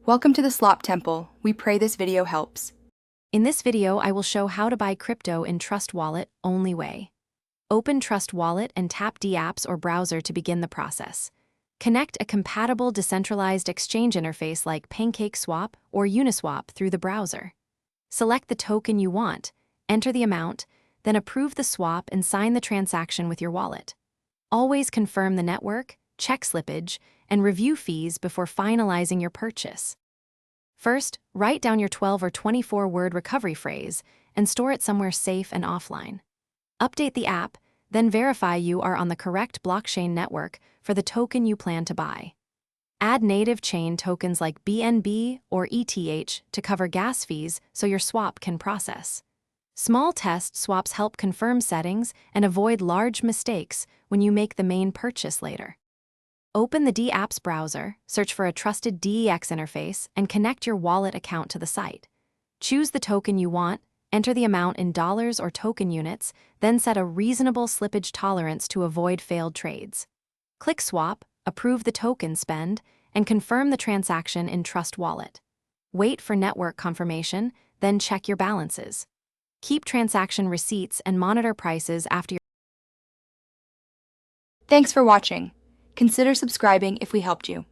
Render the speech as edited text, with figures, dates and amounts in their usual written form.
Welcome to the Slop Temple. We pray this video helps. In this video, I will show how to buy crypto in Trust Wallet only way. Open Trust Wallet and tap apps or browser to begin the process. Connect a compatible decentralized exchange interface like PancakeSwap or Uniswap through the browser. Select the token you want, enter the amount, then approve the swap and sign the transaction with your wallet. Always confirm the network, check slippage, and review fees before finalizing your purchase. First, write down your 12 or 24-word recovery phrase and store it somewhere safe and offline. Update the app, then verify you are on the correct blockchain network for the token you plan to buy. Add native chain tokens like BNB or ETH to cover gas fees so your swap can process. Small test swaps help confirm settings and avoid large mistakes when you make the main purchase later. Open the apps browser, search for a trusted DEX interface, and connect your wallet account to the site. Choose the token you want, enter the amount in dollars or token units, then set a reasonable slippage tolerance to avoid failed trades. Click Swap, approve the token spend, and confirm the transaction in Trust Wallet. Wait for network confirmation, then check your balances. Keep transaction receipts and monitor prices after your. Thanks for watching. Consider subscribing if we helped you.